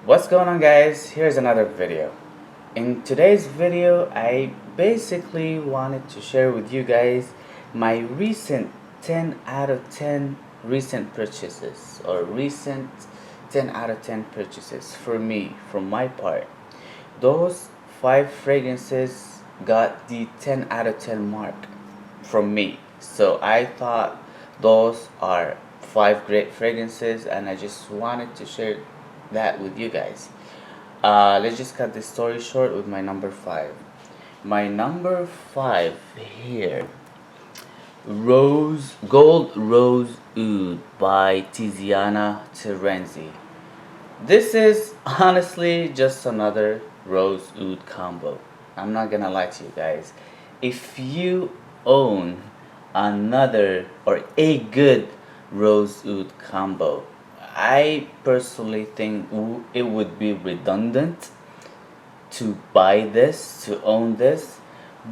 What's going on, guys? Here's another video. In today's video, I basically wanted to share with you guys my recent 10 out of 10 recent purchases, or recent 10 out of 10 purchases for me, from my part. Those 5 fragrances got the 10 out of 10 mark from me. So I thought those are 5 great fragrances, and I just wanted to share that with you guys. Let's just cut this story short with my number 5. My number 5 here, Gold Rose Oud by Tiziana Terenzi. This is honestly just another rose oud combo. I'm not gonna lie to you guys. If you own another or a good rose oud combo, I personally think it would be redundant to buy this, to own this.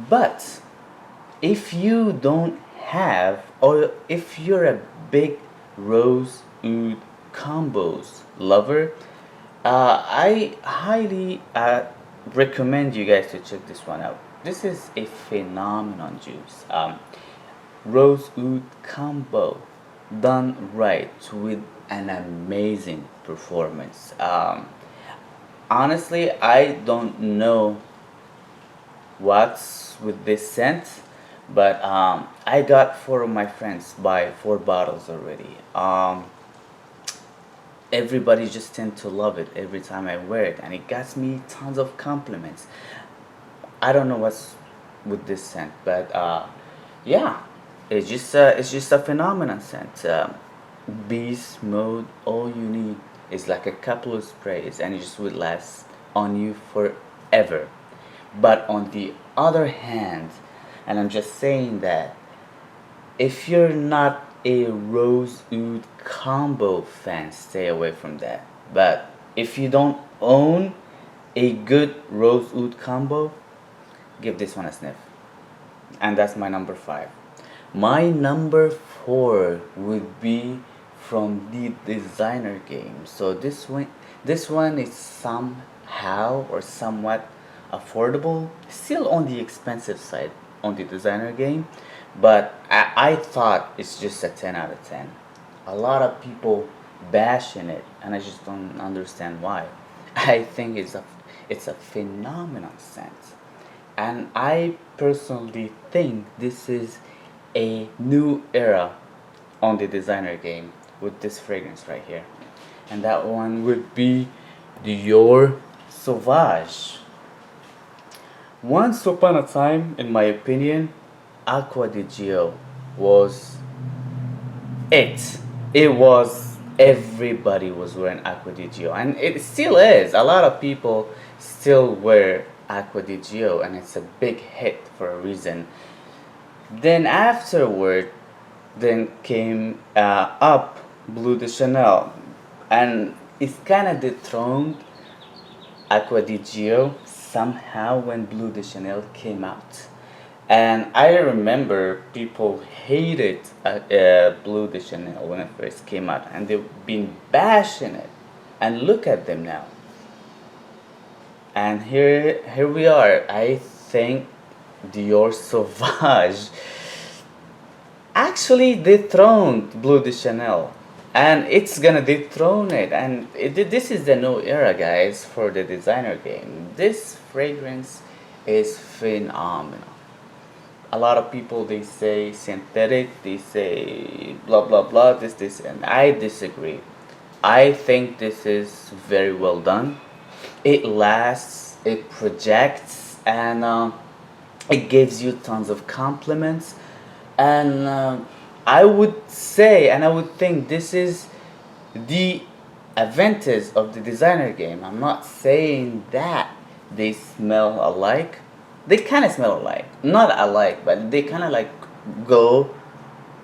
But if you don't have, or if you're a big rose oud combos lover, I highly recommend you guys to check this one out. This is a phenomenon juice. Rose oud combo done right with an amazing performance. Honestly, I don't know what's with this scent, but I got 4 of my friends buy 4 bottles already. Everybody just tend to love it every time I wear it, and it gets me tons of compliments. I don't know what's with this scent, but yeah, it's just a phenomenon scent. Beast mode, all you need is like a couple of sprays, and it just will last on you forever. But on the other hand, and I'm just saying that if you're not a rose oud combo fan, stay away from that. But if you don't own a good rose oud combo, give this one a sniff. And that's my number 5. My number 4 would be from the designer game. So this one is somehow or somewhat affordable, still on the expensive side on the designer game, but I thought it's just a 10 out of 10. A lot of people bashing it, and I just don't understand why. I think it's a phenomenal scent, and I personally think this is a new era on the designer game with this fragrance right here, and that one would be Dior Sauvage. Once upon a time, in my opinion, Aqua di Gio was it. It was, everybody was wearing Aqua di Gio, and it still is. A lot of people still wear Aqua di Gio, and it's a big hit for a reason. Then afterward, then came up Bleu de Chanel, and it's kind of dethroned Aqua di Gio somehow when Bleu de Chanel came out. And I remember people hated Bleu de Chanel when it first came out, and they've been bashing it. And look at them now. And here we are. I think Dior Sauvage actually dethroned Bleu de Chanel, and it's gonna dethrone it. And this is the new era, guys, for the designer game. This fragrance is phenomenal. A lot of people, they say synthetic, they say blah blah blah, this, and I disagree. I think this is very well done. It lasts, it projects, and it gives you tons of compliments. And I would say, and I would think, this is the advantage of the designer game. I'm not saying that they smell alike. They kind of smell alike, not alike, but they kind of like go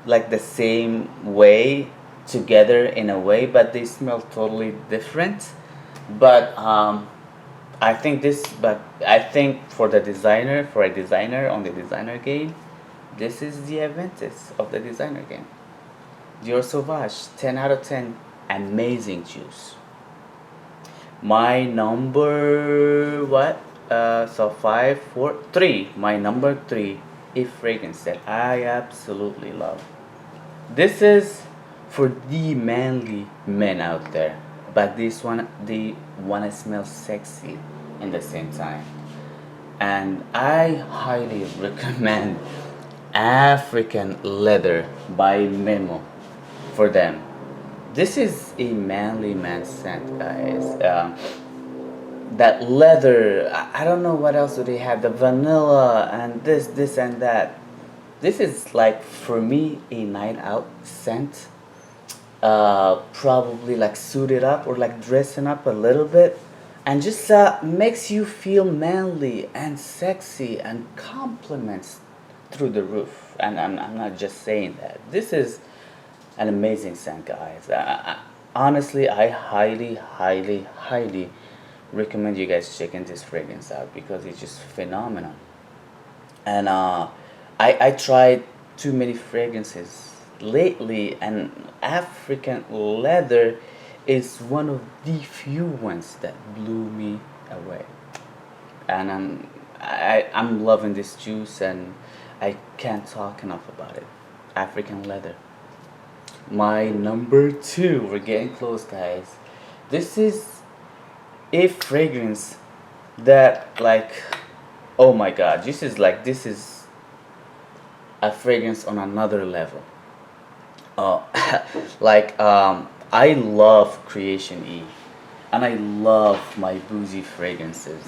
like the same way together in a way, but they smell totally different. But I think for the designer, for a designer on the designer game, this is the advantage of the designer game. Dior Sauvage, 10 out of 10, amazing juice. My number what? So five, four, three. My number three, a fragrance that I absolutely love. This is for the manly men out there, but this one they wanna smell sexy in the same time. And I highly recommend African Leather by Memo for them. This is a manly man scent, guys. That leather, I don't know what else do they have. The vanilla and this, and that. This is like for me a night out scent. Probably like suited up or like dressing up a little bit, and just makes you feel manly and sexy and compliments through the roof. And I'm not just saying that. This is an amazing scent, guys. Honestly, I highly, highly, highly recommend you guys checking this fragrance out because it's just phenomenal. And I tried too many fragrances lately, and African Leather is one of the few ones that blew me away. And I'm loving this juice, and I can't talk enough about it. African Leather. My number two, we're getting close, guys. This is a fragrance that, like, oh my god, this is a fragrance on another level. Uh, I love Creation E, and I love my boozy fragrances,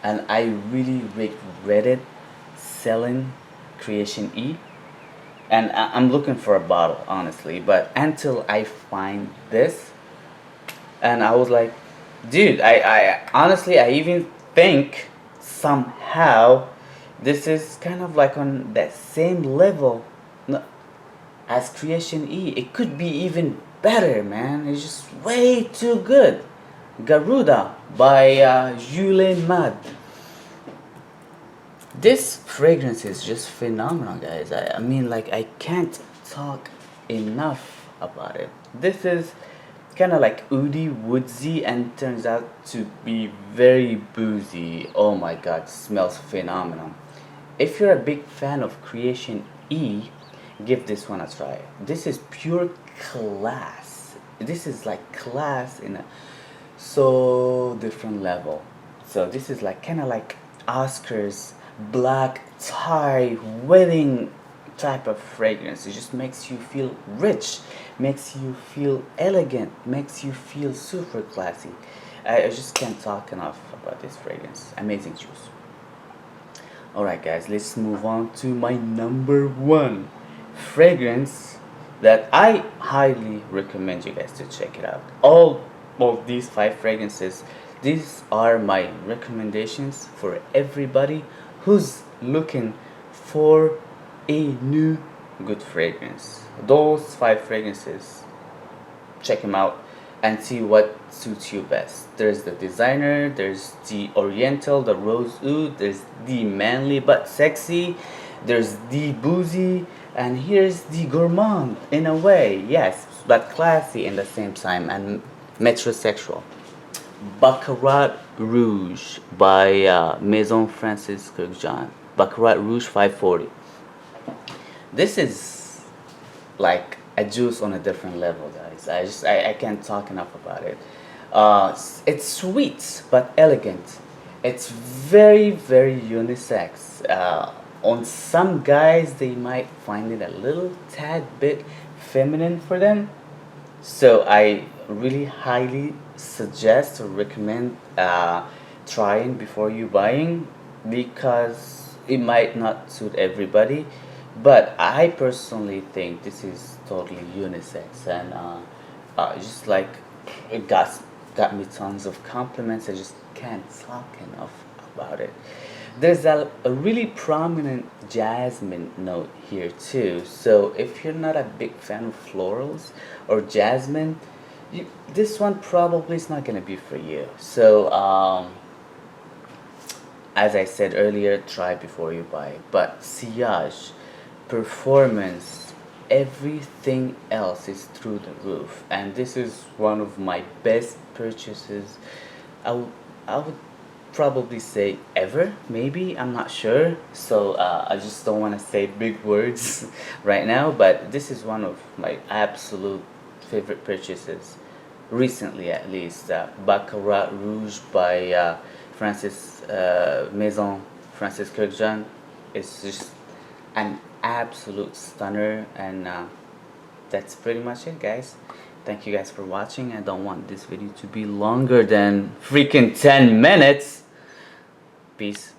and I really regretted selling Creation E, and I'm looking for a bottle, honestly. But until I find this, and I was like, dude, I honestly, I even think somehow this is kind of like on that same level as Creation E. It could be even better, man. It's just way too good. Garuda by Jules Mad. This fragrance is just phenomenal, guys. I mean, like, I can't talk enough about it. This is kind of like woody, woodsy, and turns out to be very boozy. Oh my god, smells phenomenal. If you're a big fan of Creation E, give this one a try. This is pure class. This is like class in a so different level. So this is like kind of like Oscars black tie wedding type of fragrance. It just makes you feel rich, makes you feel elegant, makes you feel super classy. I just can't talk enough about this fragrance. Amazing juice. Alright, guys, let's move on to my number one fragrance that I highly recommend you guys to check it out. All of these five fragrances, these are my recommendations for everybody who's looking for a new good fragrance. Those five fragrances, check them out and see what suits you best. There's the designer, there's the oriental, the rose oud, there's the manly but sexy, there's the boozy, and here's the gourmand in a way, yes, but classy in the same time and metrosexual. Baccarat Rouge by Maison Francis Kurkdjian. Baccarat Rouge 540. This is like a juice on a different level, guys. I can't talk enough about it. It's sweet but elegant. It's very very unisex. On some guys, they might find it a little tad bit feminine for them, so I really highly suggest or recommend trying before you buying, because it might not suit everybody. But I personally think this is totally unisex, and just like it got me tons of compliments. I just can't talk enough about it. There's a really prominent jasmine note here too. So if you're not a big fan of florals or jasmine, this one probably is not gonna be for you. So as I said earlier, try before you buy. But sillage, performance, everything else is through the roof, and this is one of my best purchases I would probably say ever, maybe, I'm not sure. So I just don't want to say big words right now, but this is one of my absolute favorite purchases recently, at least. Baccarat Rouge by Francis Maison, Francis Kurkdjian. It's just an absolute stunner, and that's pretty much it, guys. Thank you guys for watching. I don't want this video to be longer than freaking 10 minutes. Peace.